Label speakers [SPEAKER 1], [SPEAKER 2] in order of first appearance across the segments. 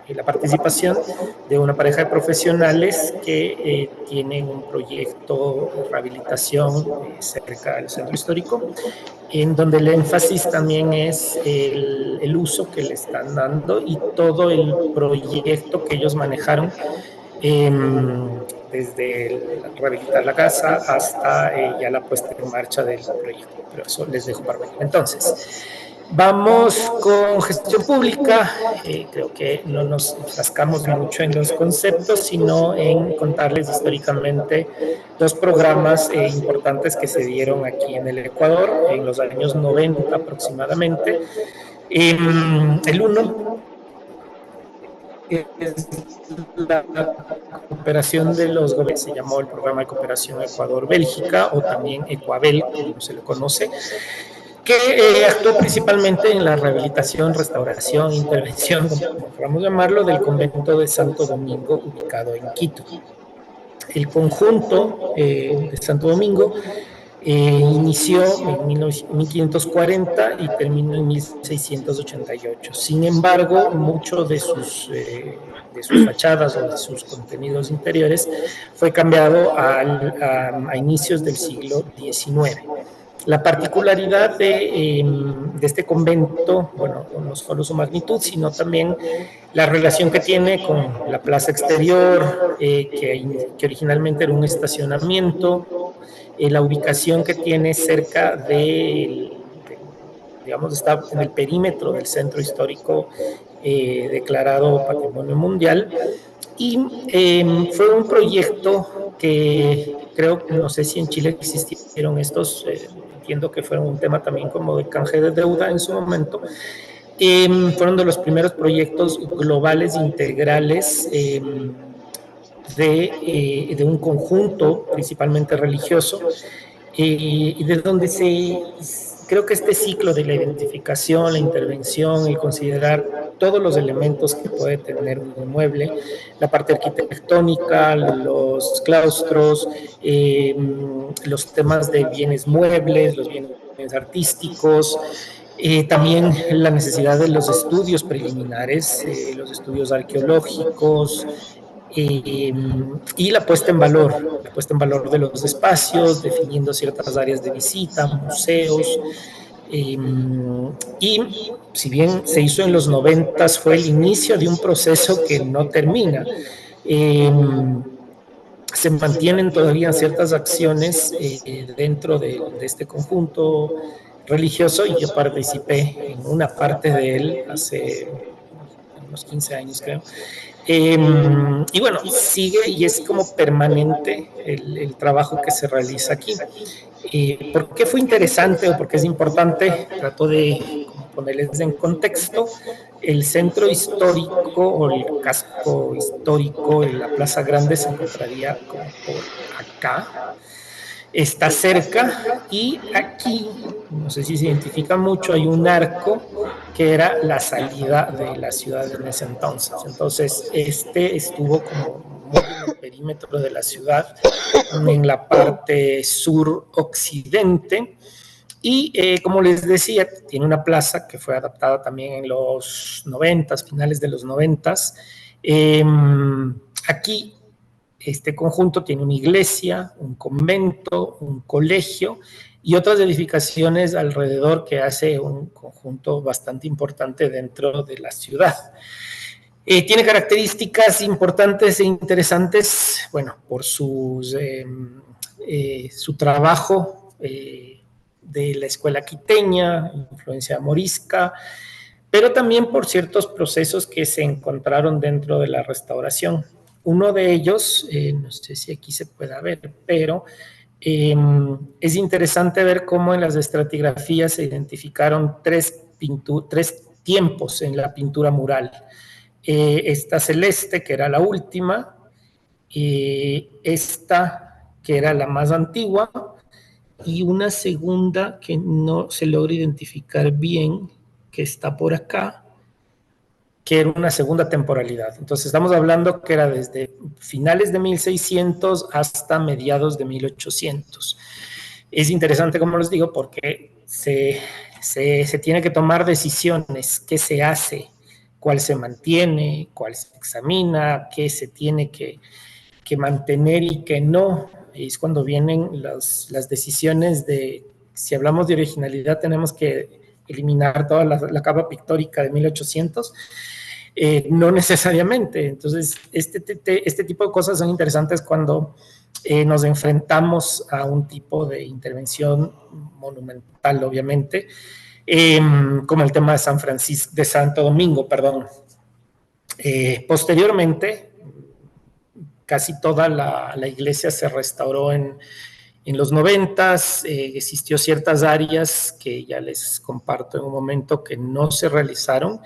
[SPEAKER 1] la participación de una pareja de profesionales que tienen un proyecto de rehabilitación cerca del centro histórico, en donde el énfasis también es el uso que le están dando y todo el proyecto que ellos manejaron, desde rehabilitar la casa hasta ya la puesta en marcha del proyecto. Pero eso les dejo para mañana. Entonces, vamos con gestión pública. Creo que no nos enfrascamos mucho en los conceptos, sino en contarles históricamente dos programas importantes que se dieron aquí en el Ecuador en los años 90 aproximadamente. El uno es la cooperación de los gobiernos, se llamó el programa de cooperación Ecuador-Bélgica, o también Ecuabel, como se le conoce, que actuó principalmente en la rehabilitación, restauración, intervención, como queramos llamarlo, del convento de Santo Domingo, ubicado en Quito. El conjunto de Santo Domingo inició en 1540 y terminó en 1688. Sin embargo, muchos de sus fachadas o de sus contenidos interiores fue cambiado a inicios del siglo XIX. La particularidad de este convento, bueno, no solo su magnitud, sino también la relación que tiene con la plaza exterior, que originalmente era un estacionamiento, la ubicación que tiene cerca digamos, está en el perímetro del centro histórico declarado Patrimonio Mundial. Y fue un proyecto que creo, no sé si en Chile existieron estos, entiendo que fueron un tema también como de canje de deuda en su momento. Fueron de los primeros proyectos globales integrales de un conjunto principalmente religioso, y de donde creo que este ciclo de la identificación, la intervención, el considerar todos los elementos que puede tener un inmueble, la parte arquitectónica, los claustros, los temas de bienes muebles, los bienes artísticos, también la necesidad de los estudios preliminares, los estudios arqueológicos, y la puesta en valor de los espacios, definiendo ciertas áreas de visita, museos. Y si bien se hizo en los 90, fue el inicio de un proceso que no termina. Se mantienen todavía ciertas acciones dentro de este conjunto religioso, y yo participé en una parte de él hace unos 15 años, creo. Y bueno, sigue y es como permanente el trabajo que se realiza aquí. ¿Por qué fue interesante o por qué es importante? Trato de ponerles en contexto. El centro histórico o el casco histórico en la Plaza Grande se encontraría como por acá. Está cerca, y aquí, no sé si se identifica mucho, hay un arco que era la salida de la ciudad en ese entonces. Entonces, este estuvo como muy en el perímetro de la ciudad, en la parte sur-occidente, y como les decía, tiene una plaza que fue adaptada también en los 90, finales de los 90. Aquí este conjunto tiene una iglesia, un convento, un colegio y otras edificaciones alrededor, que hace un conjunto bastante importante dentro de la ciudad. Tiene características importantes e interesantes, bueno, por su trabajo de la escuela quiteña, influencia morisca, pero también por ciertos procesos que se encontraron dentro de la restauración. Uno de ellos, no sé si aquí se puede ver, pero es interesante ver cómo en las estratigrafías se identificaron tres tiempos en la pintura mural. Esta celeste, que era la última, esta, que era la más antigua, y una segunda que no se logra identificar bien, que está por acá, que era una segunda temporalidad. Entonces estamos hablando que era desde finales de 1600 hasta mediados de 1800. Es interesante, como les digo, porque se tiene que tomar decisiones. ¿Qué se hace? cuál se mantiene, cuál se examina, qué se tiene que mantener y qué no. Es cuando vienen las decisiones de, si hablamos de originalidad, tenemos que eliminar toda la capa pictórica de 1800. No necesariamente. Entonces, este tipo de cosas son interesantes cuando nos enfrentamos a un tipo de intervención monumental, obviamente, como el tema de de Santo Domingo, perdón. Posteriormente, casi toda la iglesia se restauró en los 90s. Existió ciertas áreas que ya les comparto en un momento que no se realizaron.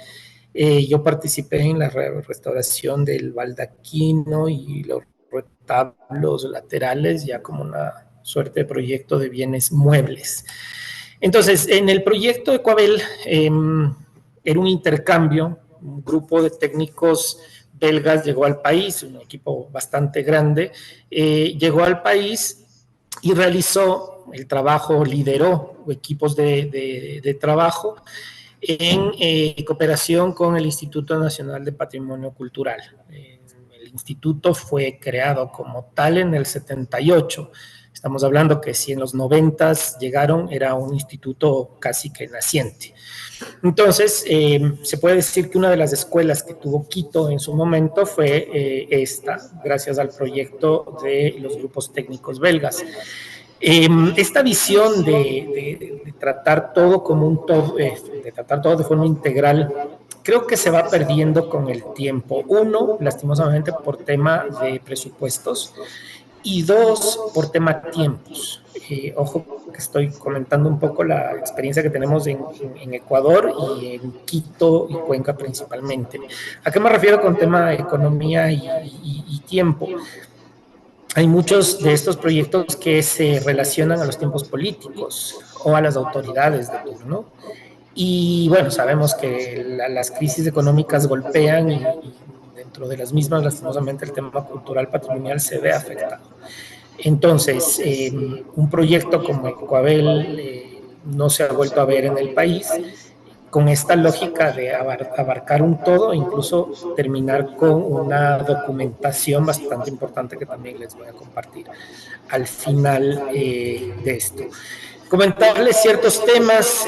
[SPEAKER 1] Yo participé en la restauración del baldaquino y los retablos laterales, ya como una suerte de proyecto de bienes muebles. Entonces, en el proyecto de Coabel era un intercambio. Un grupo de técnicos belgas llegó al país, un equipo bastante grande, llegó al país y realizó el trabajo, lideró equipos de trabajo en cooperación con el Instituto Nacional de Patrimonio Cultural. El instituto fue creado como tal en el 78. Estamos hablando que si en los 90s llegaron, era un instituto casi que naciente. Entonces, se puede decir que una de las escuelas que tuvo Quito en su momento fue esta, gracias al proyecto de los grupos técnicos belgas. Esta visión de tratar todo como un todo, de tratar todo de forma integral, creo que se va perdiendo con el tiempo. Uno, lastimosamente, por tema de presupuestos, y dos, por tema tiempos. Ojo, que estoy comentando un poco la experiencia que tenemos en Ecuador y en Quito y Cuenca principalmente. ¿A qué me refiero con tema economía y tiempo? Hay muchos de estos proyectos que se relacionan a los tiempos políticos o a las autoridades de turno. Y bueno, sabemos que las crisis económicas golpean y dentro de las mismas, lastimosamente, el tema cultural patrimonial se ve afectado. Entonces, un proyecto como Ecoabel no se ha vuelto a ver en el país, con esta lógica de abarcar un todo, incluso terminar con una documentación bastante importante que también les voy a compartir al final de esto. Comentarles ciertos temas,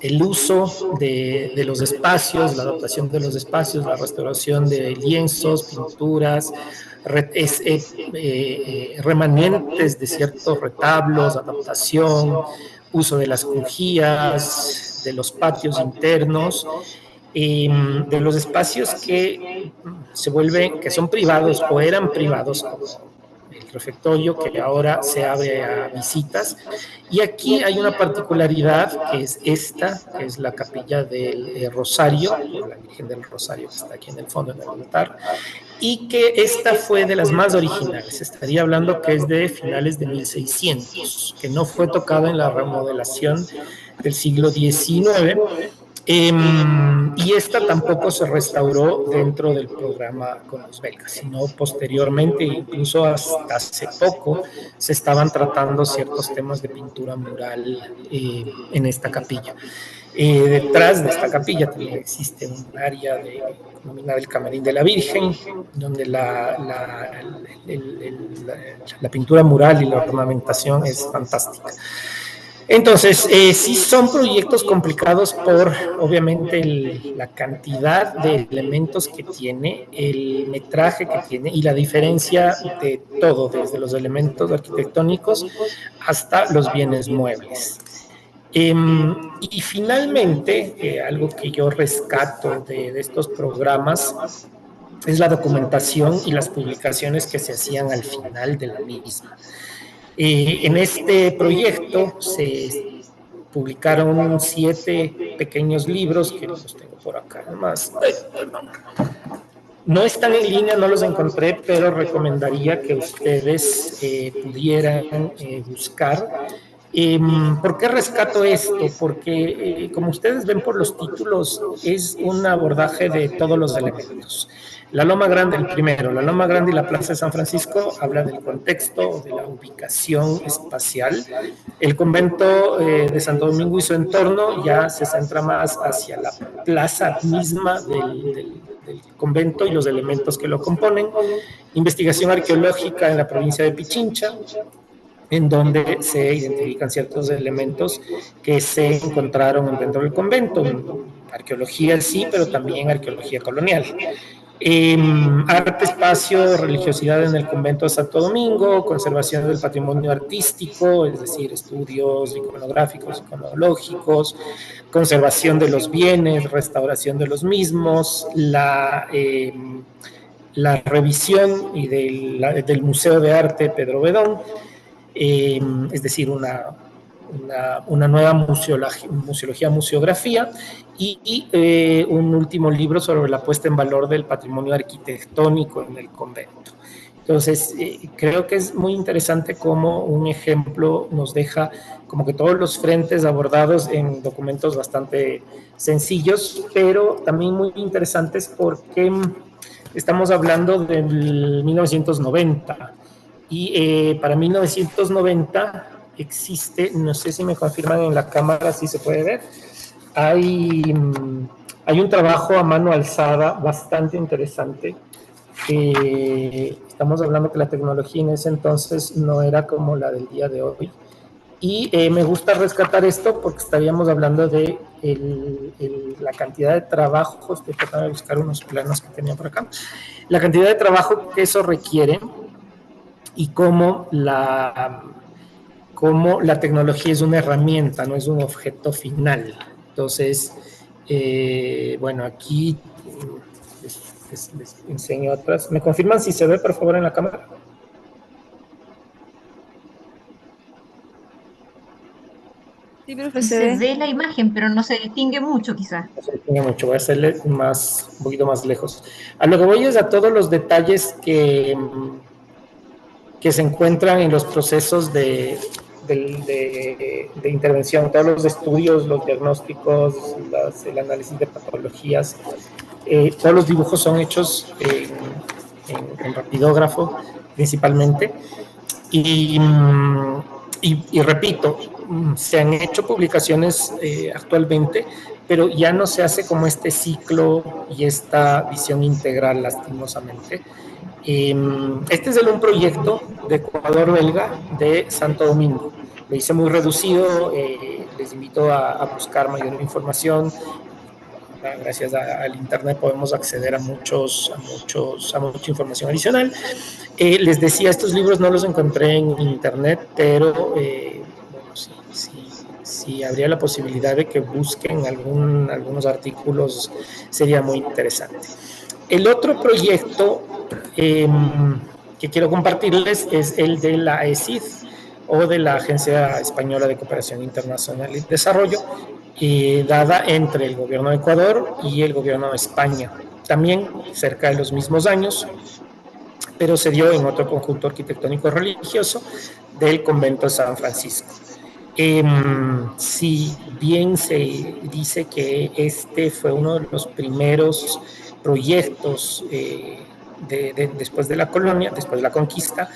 [SPEAKER 1] el uso de los espacios, la adaptación de los espacios, la restauración de lienzos, pinturas, remanentes de ciertos retablos, adaptación, uso de las crujías, de los patios internos, de los espacios que se vuelven, que son privados o eran privados, como el refectorio, que ahora se abre a visitas. Y aquí hay una particularidad, que es esta, que es la capilla del Rosario, la Virgen del Rosario, que está aquí en el fondo del altar, y que esta fue de las más originales. Estaría hablando que es de finales de 1600, que no fue tocada en la remodelación del siglo XIX. Y esta tampoco se restauró dentro del programa con los belgas, sino posteriormente, incluso hasta hace poco, se estaban tratando ciertos temas de pintura mural en esta capilla. Detrás de esta capilla también existe un área denominada el Camarín de la Virgen, donde la pintura mural y la ornamentación es fantástica. Entonces, sí son proyectos complicados por, obviamente, la cantidad de elementos que tiene, el metraje que tiene y la diferencia de todo, desde los elementos arquitectónicos hasta los bienes muebles. Y finalmente, algo que yo rescato de estos programas es la documentación y las publicaciones que se hacían al final de la misma. En este proyecto se publicaron 7 pequeños libros, que los tengo por acá nomás. No están en línea, no los encontré, pero recomendaría que ustedes pudieran buscar ¿Por qué rescato esto? Porque, como ustedes ven por los títulos, es un abordaje de todos los elementos. La Loma Grande, el primero, la Loma Grande y la Plaza de San Francisco, habla del contexto, de la ubicación espacial. El convento de Santo Domingo y su entorno ya se centra más hacia la plaza misma del convento y los elementos que lo componen. Investigación arqueológica en la provincia de Pichincha, en donde se identifican ciertos elementos que se encontraron dentro del convento. Arqueología sí, pero también arqueología colonial. Arte, espacio, religiosidad en el convento de Santo Domingo, conservación del patrimonio artístico, es decir, estudios iconográficos, iconológicos, conservación de los bienes, restauración de los mismos, la revisión y del Museo de Arte Pedro Bedón, es decir, una nueva museología, museografía, y un último libro sobre la puesta en valor del patrimonio arquitectónico en el convento. Entonces, creo que es muy interesante cómo un ejemplo nos deja como que todos los frentes abordados en documentos bastante sencillos, pero también muy interesantes porque estamos hablando del 1990. Y para 1990 existe, no sé si me confirman en la cámara si se puede ver, hay un trabajo a mano alzada bastante interesante. Estamos hablando que la tecnología en ese entonces no era como la del día de hoy. Y me gusta rescatar esto porque estaríamos hablando de la cantidad de trabajo. Estoy tratando de buscar unos planos que tenía por acá. La cantidad de trabajo que eso requiere y cómo la tecnología es una herramienta, no es un objeto final. Entonces, bueno, aquí les enseño otras. ¿Me confirman si se ve, por favor, en la cámara?
[SPEAKER 2] Sí, profe,
[SPEAKER 3] Se ve la imagen, pero no se distingue mucho, quizás.
[SPEAKER 1] No se distingue mucho, voy a hacerle un poquito más lejos. A lo que voy es a todos los detalles que se encuentran en los procesos de intervención, todos los estudios, los diagnósticos, el análisis de patologías, todos los dibujos son hechos en rapidógrafo principalmente. Y repito, se han hecho publicaciones actualmente, pero ya no se hace como este ciclo y esta visión integral, lastimosamente. Este es un proyecto de Ecuador belga de Santo Domingo. Lo hice muy reducido, les invito a buscar mayor información. Gracias al internet podemos acceder a mucha información adicional. Les decía, estos libros no los encontré en internet, pero bueno, si habría la posibilidad de que busquen algunos artículos, sería muy interesante. El otro proyecto que quiero compartirles es el de la ESID, o de la Agencia Española de Cooperación Internacional y Desarrollo, dada entre el gobierno de Ecuador y el gobierno de España, también cerca de los mismos años, pero se dio en otro conjunto arquitectónico religioso del convento de San Francisco. Si bien se dice que este fue uno de los primeros proyectos después de la colonia, después de la conquista,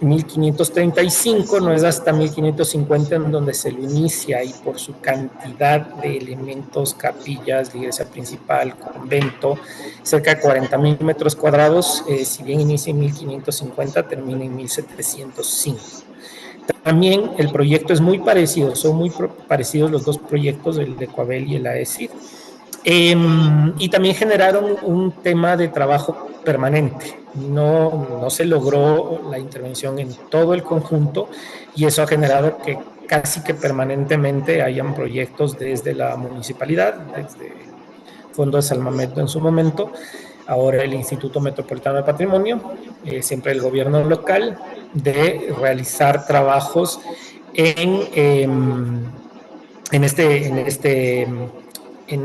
[SPEAKER 1] 1535, no es hasta 1550 en donde se lo inicia, y por su cantidad de elementos, capillas, la iglesia principal, convento, cerca de 40,000 metros cuadrados, si bien inicia en 1550, termina en 1705. También el proyecto es muy parecido, son muy parecidos los dos proyectos, el de Coabel y el AECID. Y también generaron un tema de trabajo permanente. No se logró la intervención en todo el conjunto, y eso ha generado que casi que permanentemente hayan proyectos desde la municipalidad, desde el Fondo de Salmameto en su momento, ahora el Instituto Metropolitano de Patrimonio, siempre el gobierno local, de realizar trabajos en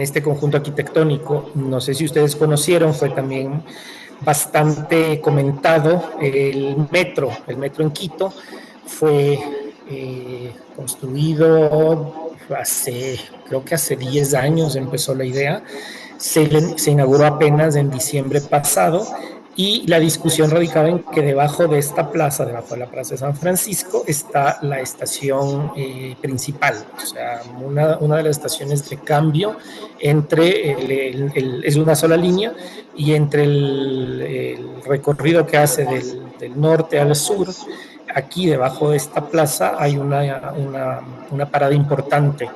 [SPEAKER 1] este conjunto arquitectónico. No sé si ustedes conocieron, fue también bastante comentado el metro en Quito, fue construido creo que hace 10 años empezó la idea. Se inauguró apenas en diciembre pasado y la discusión radicaba en que debajo de esta plaza, debajo de la Plaza de San Francisco, está la estación principal, o sea, una de las estaciones de cambio entre, es una sola línea, y entre el recorrido que hace del norte al sur, aquí debajo de esta plaza hay una parada importante.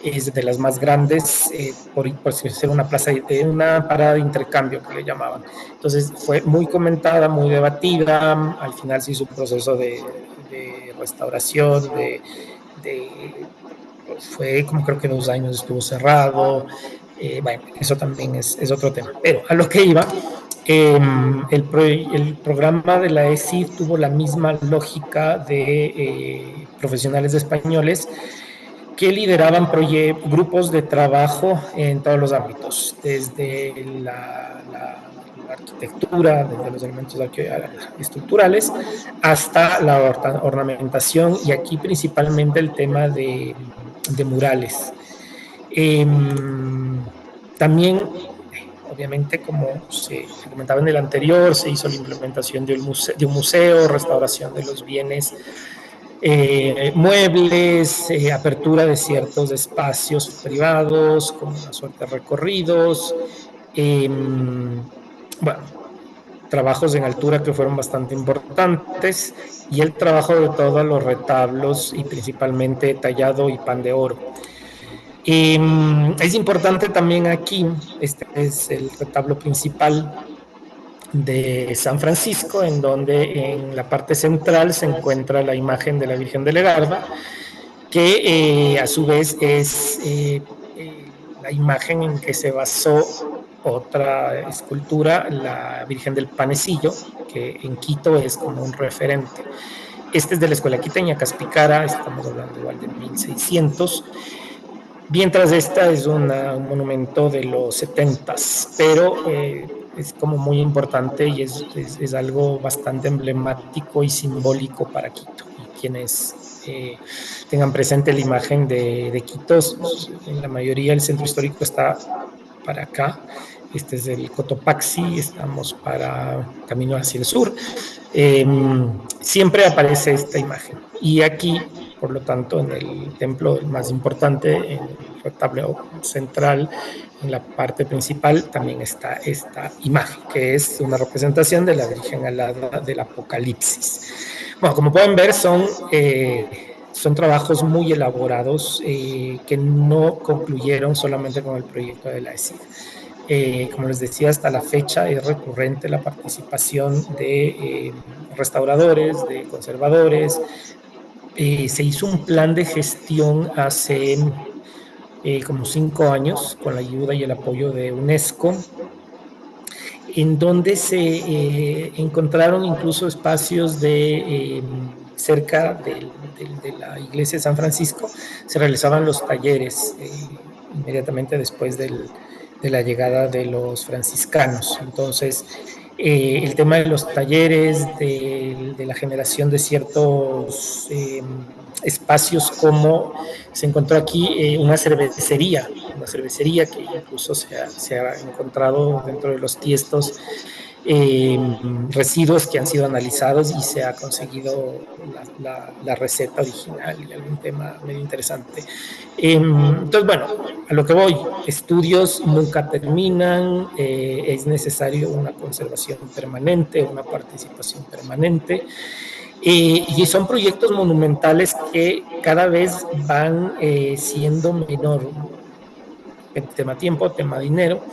[SPEAKER 1] Es de las más grandes, por ser una plaza, una parada de intercambio que le llamaban. Entonces fue muy comentada, muy debatida, al final se hizo un proceso de restauración, fue como creo que 2 años estuvo cerrado, bueno, eso también es otro tema. Pero a lo que iba, el programa de la ESI tuvo la misma lógica de profesionales españoles que lideraban grupos de trabajo en todos los ámbitos, desde la arquitectura, desde los elementos estructurales, hasta la ornamentación, y aquí principalmente el tema de murales. También, obviamente, como se comentaba en el anterior, se hizo la implementación de un museo, restauración de los bienes muebles, apertura de ciertos espacios privados, con una suerte de recorridos, bueno, trabajos en altura que fueron bastante importantes, y el trabajo de todos los retablos, y principalmente tallado y pan de oro. Es importante también aquí, este es el retablo principal de San Francisco, en donde en la parte central se encuentra la imagen de la Virgen de la Garba, que a su vez es la imagen en que se basó otra escultura, la Virgen del Panecillo, que en Quito es como un referente. Este es de la escuela quiteña Caspicara, estamos hablando igual de 1600, mientras esta es un monumento de los 70s, pero es como muy importante y es algo bastante emblemático y simbólico para Quito. Y quienes tengan presente la imagen de Quito, en la mayoría el centro histórico está para acá. Este es el Cotopaxi, estamos para camino hacia el sur. Siempre aparece esta imagen. Y aquí, por lo tanto, en el templo más importante, en el retablo central, en la parte principal, también está esta imagen, que es una representación de la Virgen alada del Apocalipsis. Bueno, como pueden ver, son trabajos muy elaborados que no concluyeron solamente con el proyecto de la ESID. Como les decía, hasta la fecha es recurrente la participación de restauradores, de conservadores. Se hizo un plan de gestión hace como 5 años, con la ayuda y el apoyo de UNESCO, en donde se encontraron incluso espacios cerca de la iglesia de San Francisco. Se realizaban los talleres inmediatamente después de la llegada de los franciscanos. Entonces, el tema de los talleres, de la generación de ciertos espacios, como se encontró aquí una cervecería que incluso se ha encontrado dentro de los tiestos residuos que han sido analizados, y se ha conseguido la receta original y algún tema medio interesante. Entonces, bueno, a lo que voy, estudios nunca terminan, es necesario una conservación permanente, una participación permanente, y son proyectos monumentales que cada vez van siendo menor, tema tiempo, tema dinero.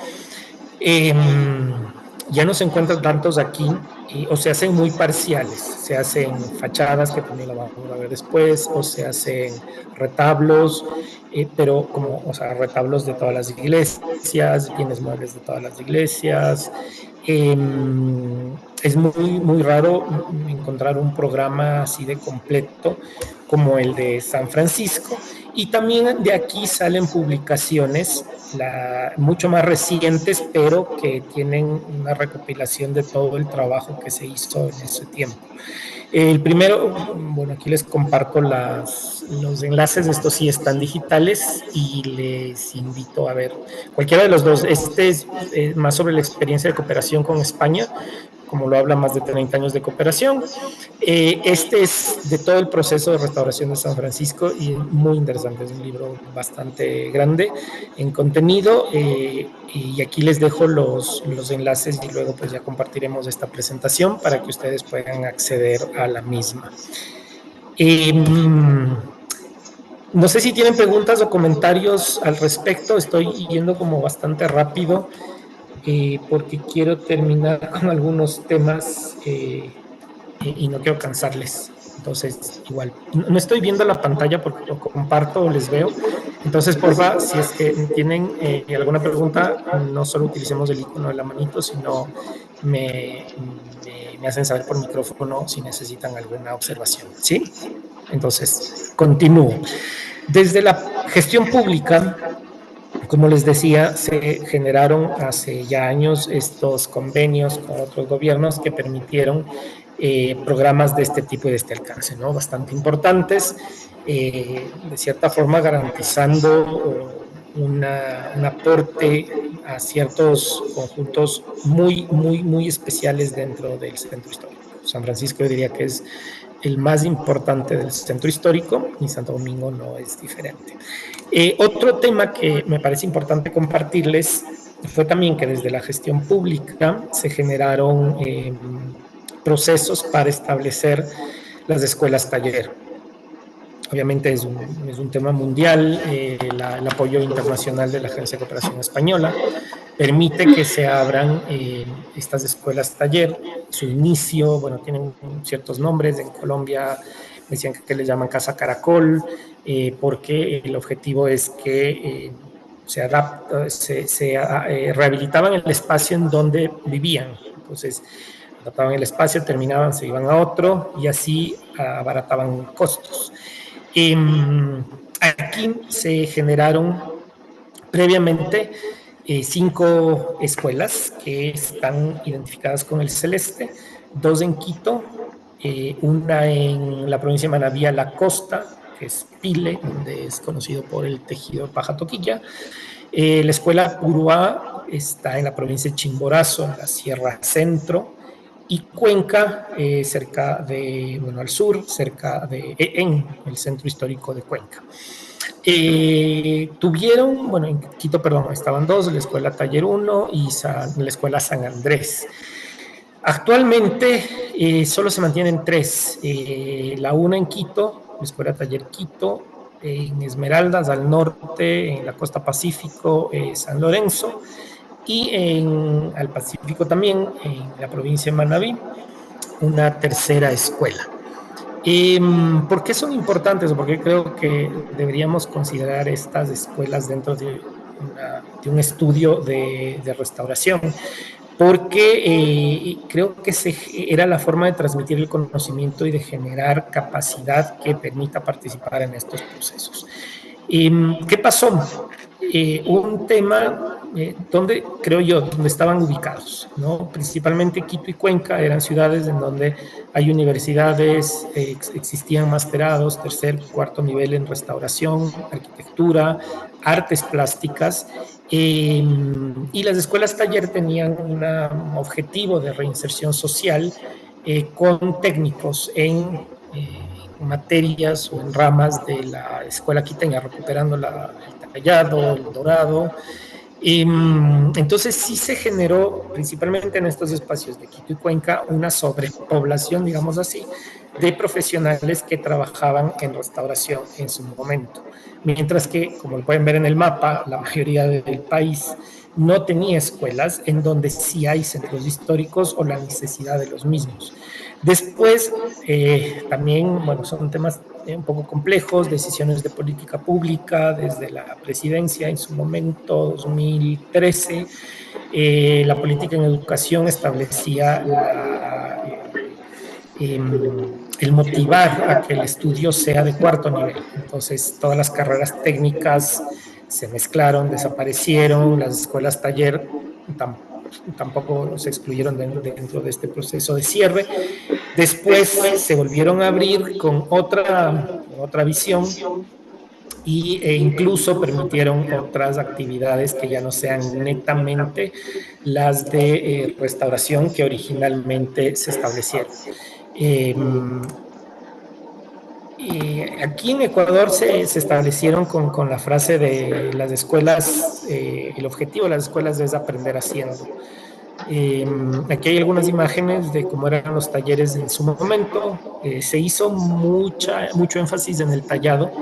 [SPEAKER 1] Ya no se encuentran tantos aquí, o se hacen muy parciales, se hacen fachadas, que también lo vamos a ver después, o se hacen retablos, pero retablos de todas las iglesias, bienes muebles de todas las iglesias. Es muy, muy raro encontrar un programa así de completo como el de San Francisco, y también de aquí salen publicaciones mucho más recientes, pero que tienen una recopilación de todo el trabajo que se hizo en ese tiempo. El primero, bueno, aquí les comparto los enlaces, estos sí están digitales y les invito a ver cualquiera de los dos. Este es más sobre la experiencia de cooperación con España, como lo habla, más de 30 años de cooperación. Este es de todo el proceso de restauración de San Francisco y es muy interesante, es un libro bastante grande en contenido, y aquí les dejo los enlaces y luego pues ya compartiremos esta presentación para que ustedes puedan acceder a la misma. No sé si tienen preguntas o comentarios al respecto, estoy yendo como bastante rápido porque quiero terminar con algunos temas y no quiero cansarles. Entonces, igual, no estoy viendo la pantalla porque lo comparto o les veo. Entonces, porfa, si es que tienen alguna pregunta, no solo utilicemos el icono de la manito, sino me hacen saber por micrófono si necesitan alguna observación. ¿Sí? Entonces, continúo. Desde la gestión pública, como les decía, se generaron hace ya años estos convenios con otros gobiernos que permitieron programas de este tipo y de este alcance, ¿no? Bastante importantes, de cierta forma garantizando un aporte a ciertos conjuntos muy especiales dentro del centro histórico. San Francisco yo diría que es el más importante del centro histórico y Santo Domingo no es diferente. Otro tema que me parece importante compartirles fue también que desde la gestión pública se generaron procesos para establecer las escuelas taller. Obviamente es un tema mundial, el apoyo internacional de la Agencia de Cooperación Española permite que se abran estas escuelas taller. Su inicio, bueno, tienen ciertos nombres. En Colombia decían que les llaman Casa Caracol, porque el objetivo es que se rehabilitaban el espacio en donde vivían. Entonces, adaptaban el espacio, terminaban, se iban a otro y así abarataban costos. Aquí se generaron previamente 5 escuelas que están identificadas con el celeste, 2 en Quito, una en la provincia de Manabí, La Costa, que es Pile, donde es conocido por el tejido de paja toquilla. La escuela Uruá está en la provincia de Chimborazo, en la Sierra Centro, y Cuenca, cerca de, bueno, al sur, cerca de, en el centro histórico de Cuenca. Tuvieron, bueno, en Quito, perdón, estaban 2, la escuela Taller 1 y la escuela San Andrés. Actualmente solo se mantienen 3, la una en Quito, la escuela Taller Quito, en Esmeraldas al norte, en la costa Pacífico, San Lorenzo, y al Pacífico también, en la provincia de Manabí, una tercera escuela. ¿Por qué son importantes o por qué creo que deberíamos considerar estas escuelas dentro de un estudio de restauración? Porque creo que era la forma de transmitir el conocimiento y de generar capacidad que permita participar en estos procesos. ¿Qué pasó? Un tema donde, creo yo, donde estaban ubicados, ¿no? Principalmente Quito y Cuenca eran ciudades en donde hay universidades, existían masterados, tercer, cuarto nivel en restauración, arquitectura, artes plásticas, y las escuelas taller tenían un objetivo de reinserción social con técnicos en materias o en ramas de la escuela quiteña, recuperando el tallado, el dorado. Entonces sí se generó, principalmente en estos espacios de Quito y Cuenca, una sobrepoblación, digamos así, de profesionales que trabajaban en restauración en su momento. Mientras que, como lo pueden ver en el mapa, la mayoría del país no tenía escuelas en donde sí hay centros históricos o la necesidad de los mismos. Después, también, bueno, son temas un poco complejos, decisiones de política pública desde la presidencia en su momento, 2013. La política en educación establecía el motivar a que el estudio sea de cuarto nivel. Entonces, todas las carreras técnicas se mezclaron, desaparecieron, las escuelas taller tampoco se excluyeron dentro de este proceso de cierre. Después se volvieron a abrir con otra visión e incluso permitieron otras actividades que ya no sean netamente las de restauración que originalmente se establecieron. Aquí en Ecuador se establecieron con la frase de las escuelas, el objetivo de las escuelas es aprender haciendo. Aquí hay algunas imágenes de cómo eran los talleres en su momento. Se hizo mucho énfasis en el tallado,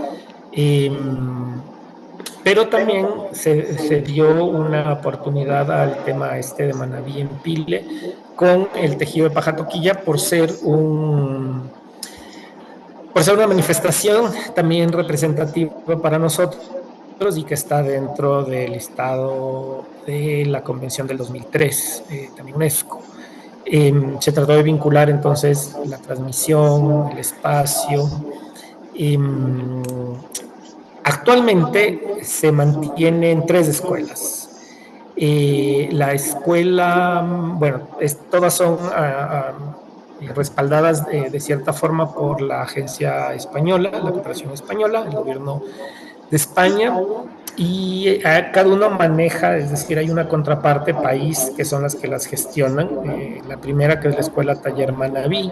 [SPEAKER 1] pero también se dio una oportunidad al tema de Manabí en Pile con el tejido de paja toquilla por ser una manifestación también representativa para nosotros y que está dentro del listado de la Convención del 2003, también UNESCO. Se trató de vincular entonces la transmisión, el espacio. Actualmente se mantienen 3 escuelas. La escuela, bueno, todas son respaldadas de cierta forma por la agencia española, la cooperación española, el gobierno de España, y cada uno maneja, es decir, hay una contraparte país que son las que las gestionan. La primera, que es la Escuela Taller Manabí,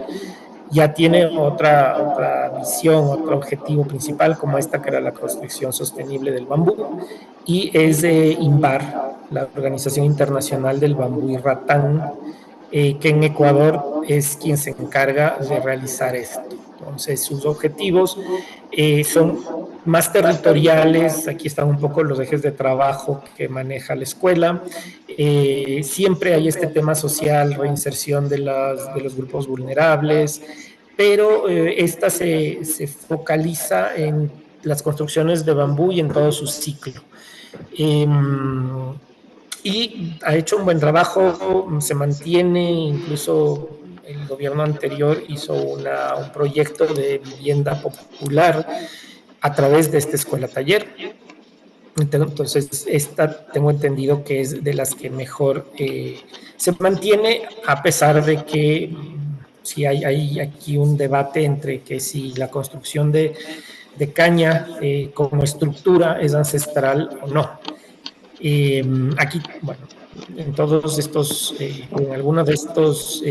[SPEAKER 1] ya tiene otra visión, otro objetivo principal, como esta que era la construcción sostenible del bambú, y es de INBAR, la Organización Internacional del Bambú y Ratán, que en Ecuador es quien se encarga de realizar esto. Entonces, sus objetivos son más territoriales. Aquí están un poco los ejes de trabajo que maneja la escuela. Siempre hay este tema social, reinserción de los grupos vulnerables, pero esta se focaliza en las construcciones de bambú y en todo su ciclo. Y ha hecho un buen trabajo, se mantiene, incluso el gobierno anterior hizo un proyecto de vivienda popular a través de esta escuela taller. Entonces, esta tengo entendido que es de las que mejor se mantiene, a pesar de que sí hay aquí un debate entre que si la construcción de caña como estructura es ancestral o no. Aquí, bueno, en todos estos, en algunos de estos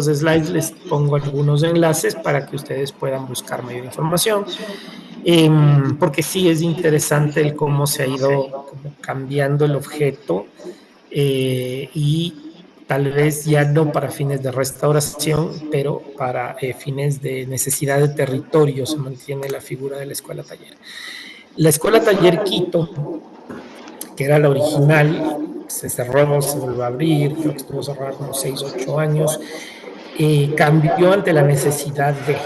[SPEAKER 1] slides les pongo algunos enlaces para que ustedes puedan buscar mayor información, porque sí es interesante el cómo se ha ido cambiando el objeto y tal vez ya no para fines de restauración, pero para fines de necesidad de territorio se mantiene la figura de la escuela taller. La escuela taller Quito, que era la original, se cerró, se volvió a abrir, creo que estuvo cerrada como 6 o 8 años, cambió ante la necesidad de.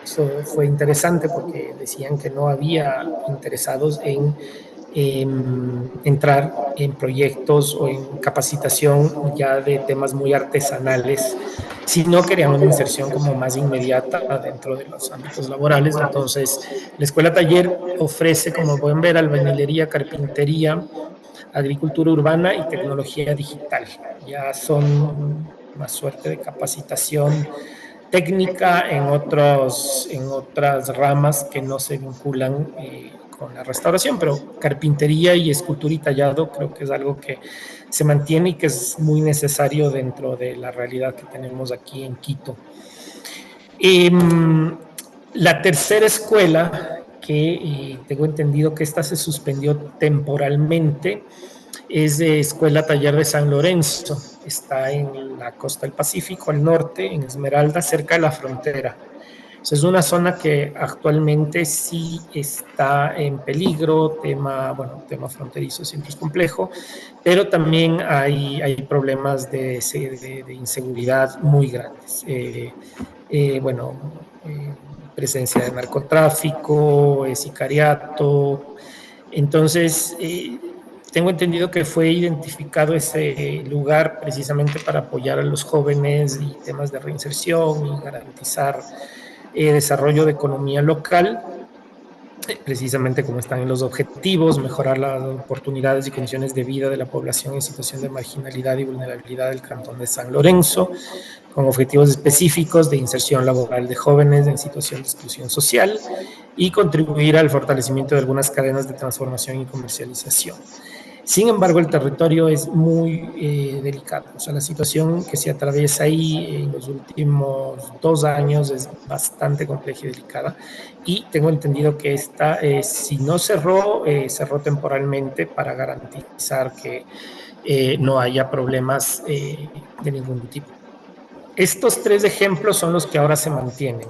[SPEAKER 1] Eso fue interesante porque decían que no había interesados en entrar en proyectos o en capacitación ya de temas muy artesanales, sino querían una inserción como más inmediata dentro de los ámbitos laborales. Entonces, la escuela taller ofrece, como pueden ver, albañilería, carpintería, agricultura urbana y tecnología digital. Ya son una suerte de capacitación técnica en otras ramas que no se vinculan con la restauración, pero carpintería y escultura y tallado creo que es algo que se mantiene y que es muy necesario dentro de la realidad que tenemos aquí en Quito. La tercera escuela, que tengo entendido que esta se suspendió temporalmente, es de Escuela Taller de San Lorenzo. Está en la costa del Pacífico, al norte, en Esmeralda, cerca de la frontera. Es una zona que actualmente sí está en peligro, tema fronterizo siempre es complejo, pero también hay problemas de inseguridad muy grandes. Presencia de narcotráfico, sicariato. Entonces, tengo entendido que fue identificado ese lugar precisamente para apoyar a los jóvenes y temas de reinserción y garantizar desarrollo de economía local, precisamente como están en los objetivos, mejorar las oportunidades y condiciones de vida de la población en situación de marginalidad y vulnerabilidad del cantón de San Lorenzo, con objetivos específicos de inserción laboral de jóvenes en situación de exclusión social y contribuir al fortalecimiento de algunas cadenas de transformación y comercialización. Sin embargo, el territorio es muy delicado. O sea, la situación que se atraviesa ahí en los últimos 2 años es bastante compleja y delicada. Y tengo entendido que esta, si no cerró, cerró temporalmente para garantizar que no haya problemas de ningún tipo. Estos 3 ejemplos son los que ahora se mantienen.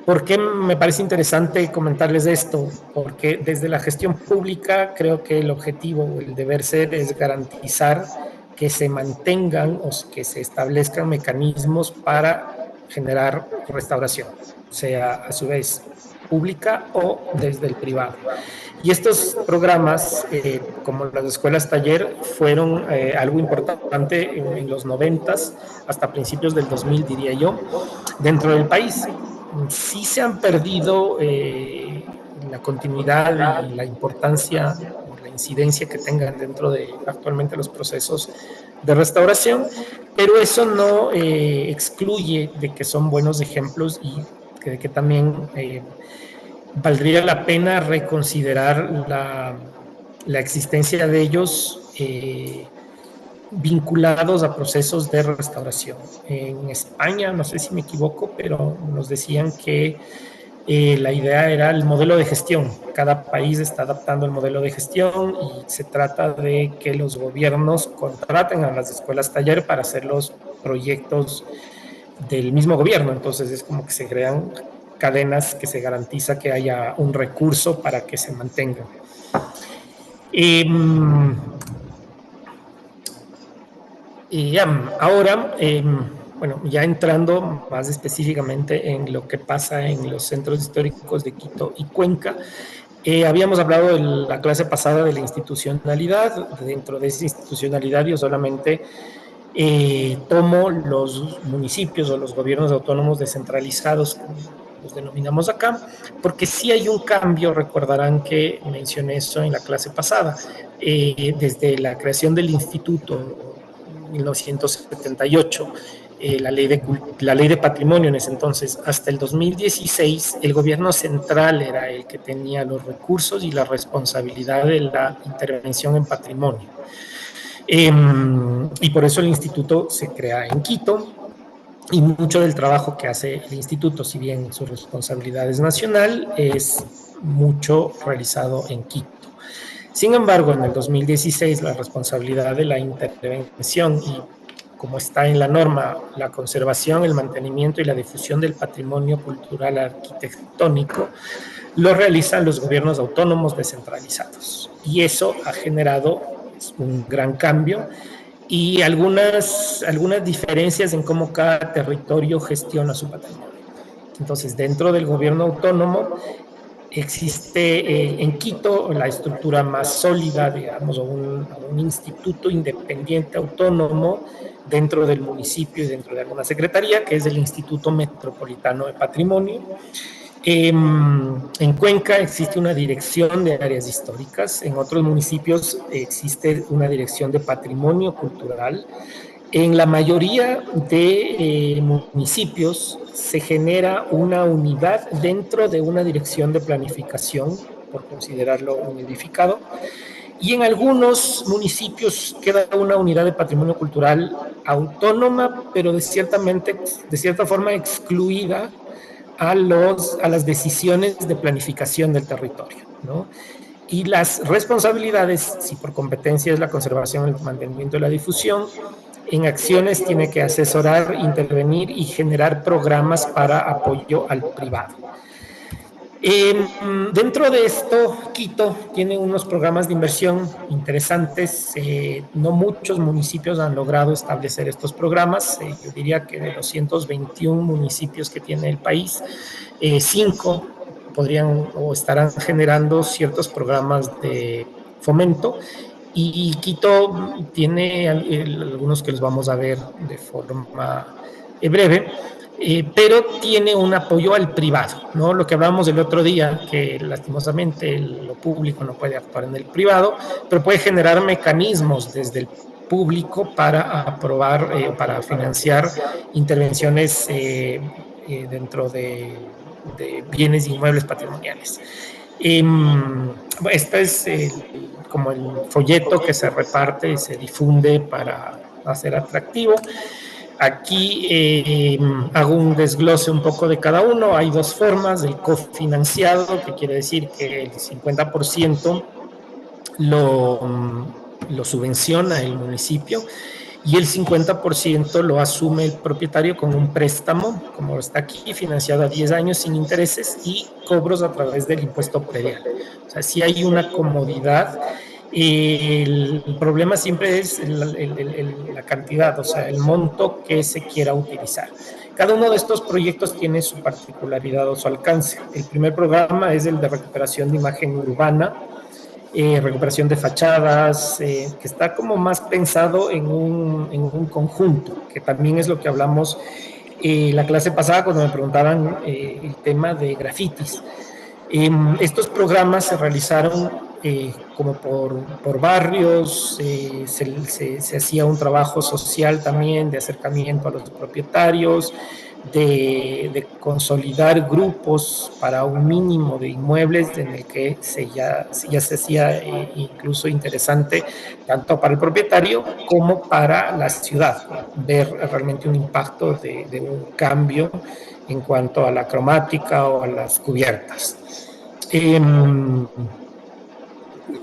[SPEAKER 1] ¿Por qué me parece interesante comentarles esto? Porque desde la gestión pública creo que el objetivo o el deber ser es garantizar que se mantengan o que se establezcan mecanismos para generar restauración, sea a su vez pública o desde el privado. Y estos programas, como las escuelas taller, fueron algo importante en los 90s hasta principios del 2000, diría yo, dentro del país. Sí se han perdido la continuidad y la importancia o la incidencia que tengan dentro de actualmente los procesos de restauración, pero eso no excluye de que son buenos ejemplos y que también valdría la pena reconsiderar la existencia de ellos vinculados a procesos de restauración. En España, no sé si me equivoco, pero nos decían que la idea era el modelo de gestión. Cada país está adaptando el modelo de gestión y se trata de que los gobiernos contraten a las escuelas taller para hacer los proyectos del mismo gobierno. Entonces es como que se crean cadenas que se garantiza que haya un recurso para que se mantengan. Ahora, bueno, ya entrando más específicamente en lo que pasa en los centros históricos de Quito y Cuenca, habíamos hablado en la clase pasada de la institucionalidad. Dentro de esa institucionalidad yo solamente tomo los municipios o los gobiernos autónomos descentralizados, como los denominamos acá, porque sí hay un cambio. Recordarán que mencioné eso en la clase pasada. Desde la creación del instituto 1978, la ley de patrimonio en ese entonces, hasta el 2016, el gobierno central era el que tenía los recursos y la responsabilidad de la intervención en patrimonio. Y por eso el instituto se crea en Quito, y mucho del trabajo que hace el instituto, si bien su responsabilidad es nacional, es mucho realizado en Quito. Sin embargo, en el 2016 la responsabilidad de la intervención y, como está en la norma, la conservación, el mantenimiento y la difusión del patrimonio cultural arquitectónico lo realizan los gobiernos autónomos descentralizados. Y eso ha generado un gran cambio y algunas diferencias en cómo cada territorio gestiona su patrimonio. Entonces, dentro del gobierno autónomo existe en Quito la estructura más sólida, digamos, un instituto independiente autónomo dentro del municipio y dentro de alguna secretaría, que es el Instituto Metropolitano de Patrimonio. En Cuenca existe una dirección de áreas históricas, en otros municipios existe una dirección de patrimonio cultural. En la mayoría de municipios se genera una unidad dentro de una dirección de planificación, por considerarlo un edificado, y en algunos municipios queda una unidad de patrimonio cultural autónoma, pero de cierta forma excluida a las decisiones de planificación del territorio, ¿no? Y las responsabilidades, si por competencia es la conservación, el mantenimiento y la difusión, en acciones tiene que asesorar, intervenir y generar programas para apoyo al privado. Dentro de esto, Quito tiene unos programas de inversión interesantes. No muchos municipios han logrado establecer estos programas. Yo diría que de los 121 municipios que tiene el país, 5 podrían o estarán generando ciertos programas de fomento. Y Quito tiene algunos que los vamos a ver de forma breve, pero tiene un apoyo al privado, ¿no? Lo que hablábamos el otro día, que lastimosamente lo público no puede actuar en el privado, pero puede generar mecanismos desde el público para aprobar, para financiar intervenciones dentro de bienes inmuebles patrimoniales. Este es como el folleto que se reparte y se difunde para hacer atractivo. Aquí hago un desglose un poco de cada uno. Hay dos formas: el cofinanciado, que quiere decir que el 50% lo subvenciona el municipio y el 50% lo asume el propietario con un préstamo, como está aquí, financiado a 10 años sin intereses y cobros a través del impuesto predial. O sea, sí hay una comodidad. El problema siempre es la cantidad, o sea, el monto que se quiera utilizar. Cada uno de estos proyectos tiene su particularidad o su alcance. El primer programa es el de recuperación de imagen urbana, recuperación de fachadas, que está como más pensado en un conjunto, que también es lo que hablamos la clase pasada cuando me preguntaban el tema de grafitis. Estos programas se realizaron como por barrios, se hacía un trabajo social también de acercamiento a los propietarios, de consolidar grupos para un mínimo de inmuebles en el que ya se hacía incluso interesante tanto para el propietario como para la ciudad, ver realmente un impacto de un cambio en cuanto a la cromática o a las cubiertas.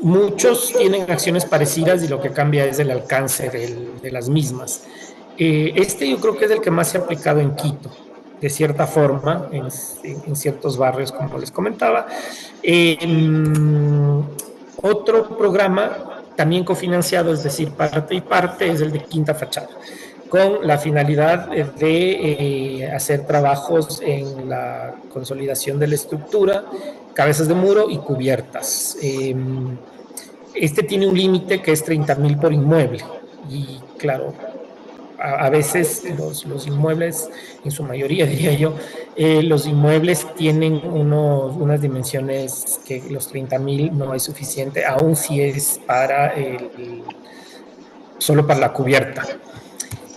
[SPEAKER 1] Muchos tienen acciones parecidas y lo que cambia es el alcance de las mismas. Este yo creo que es el que más se ha aplicado en Quito, de cierta forma, en ciertos barrios, como les comentaba. Otro programa también cofinanciado, es decir, parte y parte, es el de Quinta Fachada, con la finalidad de hacer trabajos en la consolidación de la estructura, cabezas de muro y cubiertas. Este tiene un límite que es 30,000 por inmueble y claro, a veces los inmuebles, en su mayoría diría yo, los inmuebles tienen unas dimensiones que los 30,000 no es suficiente, aún si es para solo para la cubierta.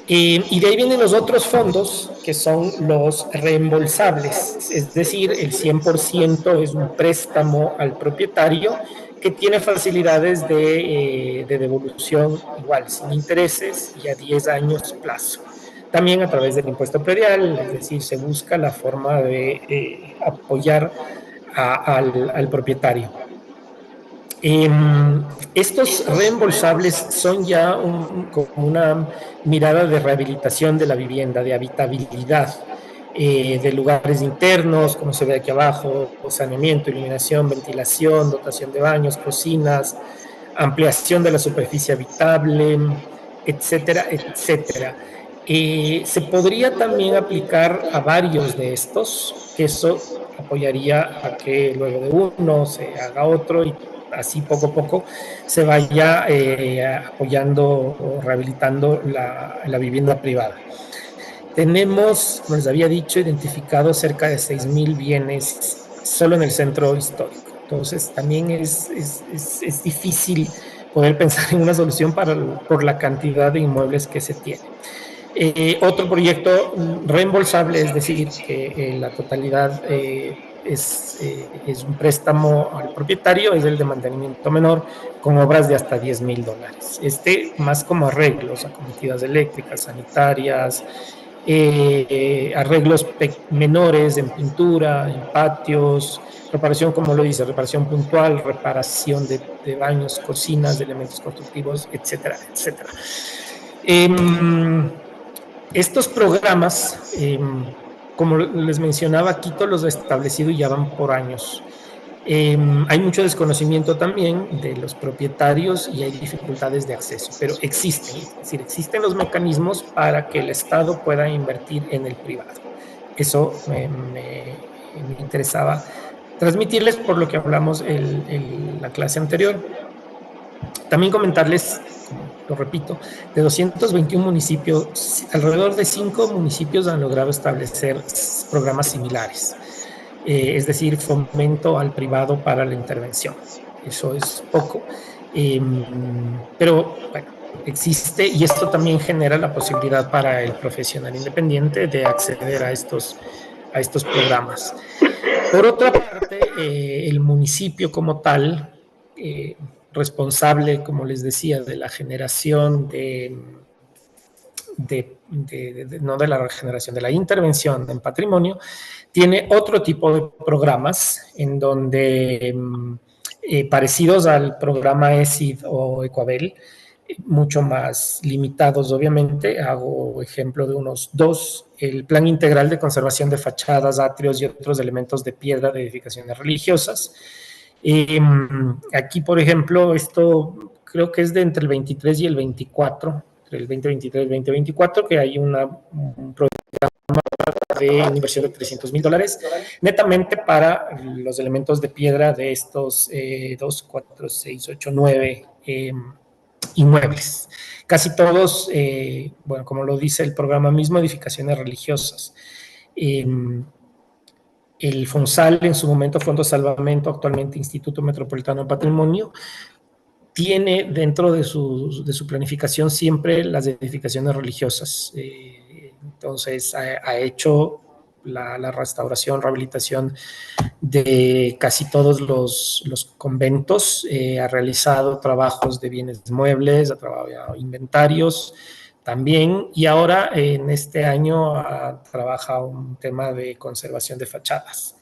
[SPEAKER 1] Y de ahí vienen los otros fondos, que son los reembolsables, es decir, el 100% es un préstamo al propietario que tiene facilidades de devolución igual, sin intereses y a 10 años plazo. También a través del impuesto predial, es decir, se busca la forma de apoyar al propietario. Estos reembolsables son ya como una mirada de rehabilitación de la vivienda, de habitabilidad, de lugares internos, como se ve aquí abajo, saneamiento, iluminación, ventilación, dotación de baños, cocinas, ampliación de la superficie habitable, etcétera, etcétera. Se podría también aplicar a varios de estos, que eso apoyaría a que luego de uno se haga otro y así poco a poco se vaya apoyando o rehabilitando la vivienda privada. Tenemos, como les había dicho, identificado cerca de 6,000 bienes solo en el centro histórico. Entonces también es difícil poder pensar en una solución por la cantidad de inmuebles que se tiene. Otro proyecto reembolsable, es decir, que la totalidad es un préstamo al propietario, es el de mantenimiento menor con obras de hasta $10,000. Más como arreglos, acometidas eléctricas, sanitarias, arreglos menores en pintura, en patios, reparación, como lo dice, reparación puntual, reparación de baños, cocinas, de elementos constructivos, etcétera, etcétera. Estos programas, como les mencionaba, Quito los ha establecido y ya van por años. Hay mucho desconocimiento también de los propietarios y hay dificultades de acceso, pero existen, es decir, existen los mecanismos para que el Estado pueda invertir en el privado. Eso me interesaba transmitirles por lo que hablamos en la clase anterior. También comentarles, lo repito, de 221 municipios, alrededor de 5 municipios han logrado establecer programas similares. Es decir, fomento al privado para la intervención. Eso es poco. Pero bueno, existe, y esto también genera la posibilidad para el profesional independiente de acceder a estos programas. Por otra parte, el municipio como tal, responsable, como les decía, de la generación no de la regeneración, de la intervención en patrimonio, tiene otro tipo de programas en donde, parecidos al programa ESID o Ecoabel, mucho más limitados, obviamente. Hago ejemplo de unos dos: el Plan Integral de Conservación de Fachadas, Atrios y otros elementos de piedra de edificaciones religiosas. Aquí, por ejemplo, esto creo que es de entre el 23 y el 24, entre el 2023 y el 2024, que hay un programa de inversión de $300,000 netamente para los elementos de piedra de estos 2, 4, 6, 8, 9 inmuebles. Casi todos, bueno, como lo dice el programa mismo, edificaciones religiosas. El FONSAL, en su momento Fondo de Salvamento, actualmente Instituto Metropolitano de Patrimonio, tiene dentro de su planificación siempre las edificaciones religiosas. Entonces, ha hecho la restauración, rehabilitación de casi todos los conventos, ha realizado trabajos de bienes muebles, ha trabajado inventarios también, y ahora en este año trabaja un tema de conservación de fachadas.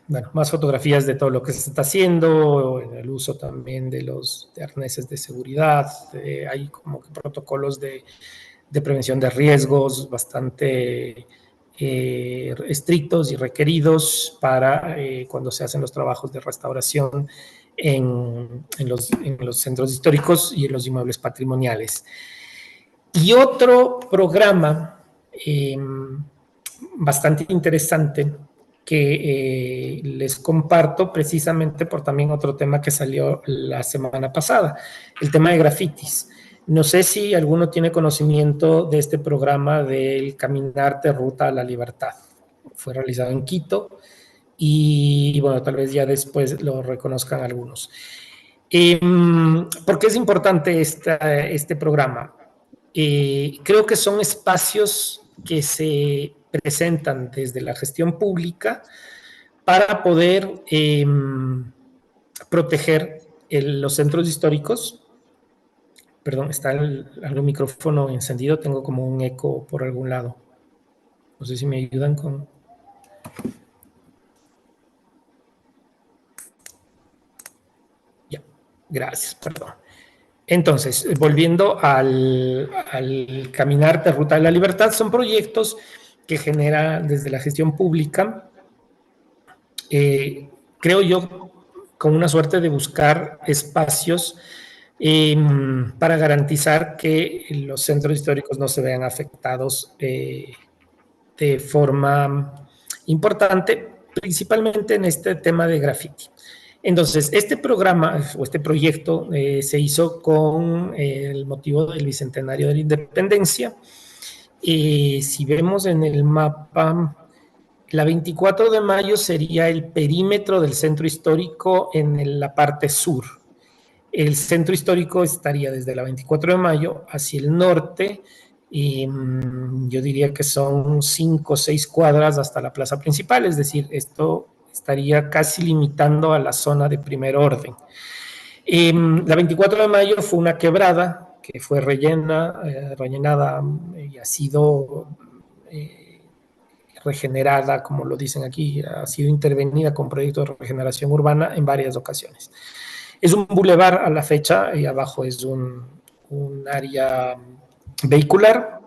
[SPEAKER 1] Bueno, más fotografías de todo lo que se está haciendo, el uso también de los arneses de seguridad, hay como que protocolos de prevención de riesgos bastante estrictos y requeridos para cuando se hacen los trabajos de restauración en los centros históricos y en los inmuebles patrimoniales. Y otro programa bastante interesante que les comparto, precisamente por también otro tema que salió la semana pasada, el tema de grafitis. No sé si alguno tiene conocimiento de este programa del Caminarte Ruta a la Libertad. Fue realizado en Quito y bueno, tal vez ya después lo reconozcan algunos. ¿Por qué es importante este programa? Creo que son espacios que se presentan desde la gestión pública para poder proteger los centros históricos. Perdón, está el micrófono encendido, tengo como un eco por algún lado. No sé si me ayudan con... Ya, gracias, perdón. Entonces, volviendo al Caminarte Ruta de la Libertad, son proyectos que genera desde la gestión pública, creo yo, con una suerte de buscar espacios para garantizar que los centros históricos no se vean afectados de forma importante, principalmente en este tema de graffiti. Entonces, este programa o este proyecto se hizo con el motivo del Bicentenario de la Independencia. Si vemos en el mapa, la 24 de mayo sería el perímetro del centro histórico en la parte sur. El centro histórico estaría desde la 24 de mayo hacia el norte, y yo diría que son 5 o 6 cuadras hasta la plaza principal, es decir, esto estaría casi limitando a la zona de primer orden. La 24 de mayo fue una quebrada que fue rellenada y ha sido regenerada, como lo dicen aquí, ha sido intervenida con proyectos de regeneración urbana en varias ocasiones. Es un bulevar a la fecha y abajo es un área vehicular,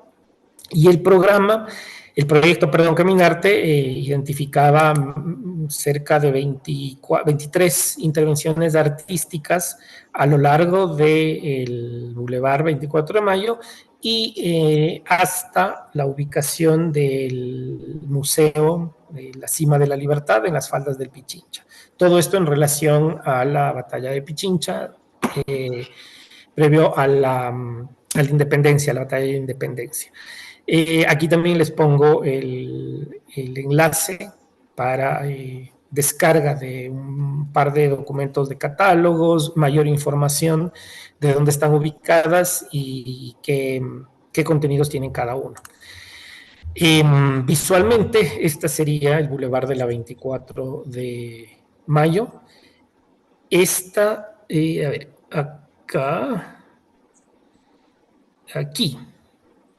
[SPEAKER 1] y el proyecto Caminarte identificaba cerca de 23 intervenciones artísticas a lo largo del Boulevard 24 de Mayo y hasta la ubicación del Museo de la Cima de la Libertad en las faldas del Pichincha. Todo esto en relación a la batalla de Pichincha, previo a la independencia, a la batalla de independencia. Aquí también les pongo el enlace para descarga de un par de documentos de catálogos, mayor información de dónde están ubicadas y qué contenidos tienen cada uno. Visualmente, este sería el Boulevard de la 24 de Mayo. Esta, a ver, acá, aquí.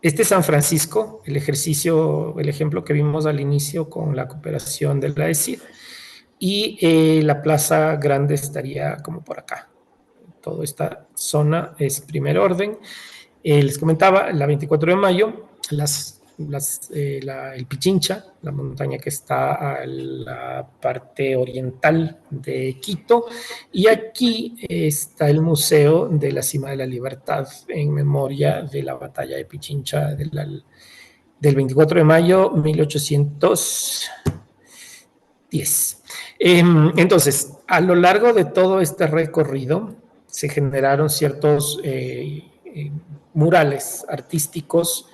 [SPEAKER 1] Este es San Francisco, el ejemplo que vimos al inicio con la cooperación de la ESID. Y la Plaza Grande estaría como por acá. Toda esta zona es primer orden. Les comentaba, la 24 de mayo, el Pichincha, la montaña que está a la parte oriental de Quito, y aquí está el Museo de la Cima de la Libertad en memoria de la batalla de Pichincha del 24 de mayo 1810. Entonces, a lo largo de todo este recorrido se generaron ciertos murales artísticos,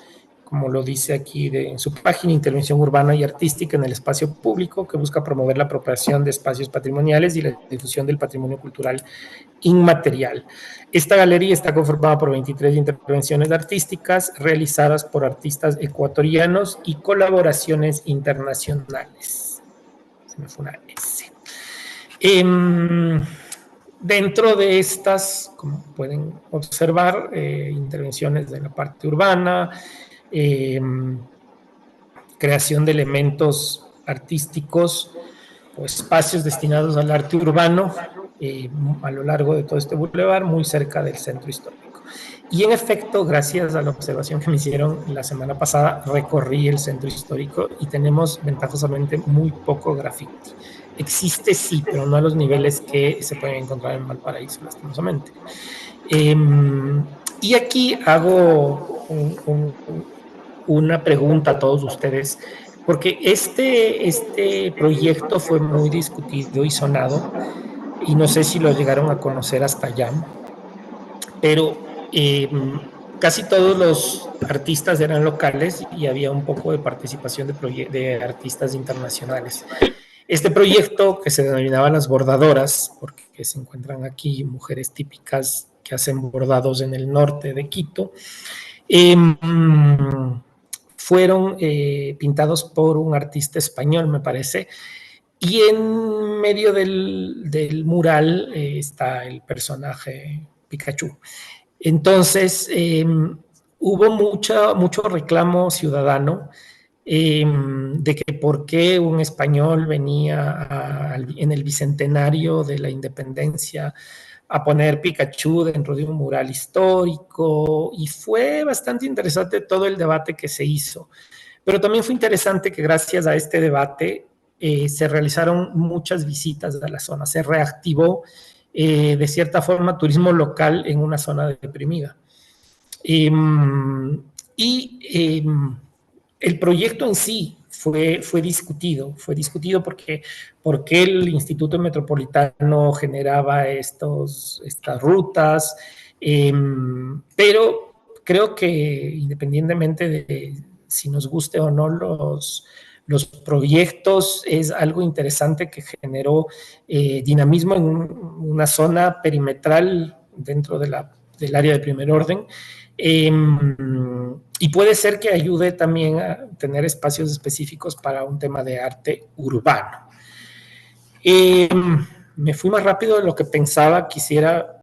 [SPEAKER 1] como lo dice aquí en su página, Intervención Urbana y Artística en el Espacio Público, que busca promover la apropiación de espacios patrimoniales y la difusión del patrimonio cultural inmaterial. Esta galería está conformada por 23 intervenciones artísticas realizadas por artistas ecuatorianos y colaboraciones internacionales. Se me fue una S. Dentro de estas, como pueden observar, intervenciones de la parte urbana, creación de elementos artísticos o espacios destinados al arte urbano a lo largo de todo este bulevar, muy cerca del centro histórico. Y en efecto, gracias a la observación que me hicieron la semana pasada, recorrí el centro histórico y tenemos ventajosamente muy poco graffiti. Existe sí, pero no a los niveles que se pueden encontrar en Valparaíso, lastimosamente. Y aquí hago una pregunta a todos ustedes, porque este proyecto fue muy discutido y sonado, y no sé si lo llegaron a conocer hasta allá, pero casi todos los artistas eran locales y había un poco de participación de artistas internacionales. Este proyecto, que se denominaba Las Bordadoras, porque se encuentran aquí mujeres típicas que hacen bordados en el norte de Quito, fueron pintados por un artista español, me parece, y en medio del mural está el personaje Pikachu. Entonces, hubo mucho reclamo ciudadano de que por qué un español venía en el bicentenario de la independencia a poner Pikachu dentro de un mural histórico, y fue bastante interesante todo el debate que se hizo. Pero también fue interesante que gracias a este debate se realizaron muchas visitas a la zona, se reactivó de cierta forma turismo local en una zona deprimida. El proyecto en sí fue discutido porque el Instituto Metropolitano generaba estas rutas, pero creo que independientemente de si nos guste o no los proyectos, es algo interesante que generó dinamismo en una zona perimetral dentro del área de primer orden. Y puede ser que ayude también a tener espacios específicos para un tema de arte urbano. Me fui más rápido de lo que pensaba. Quisiera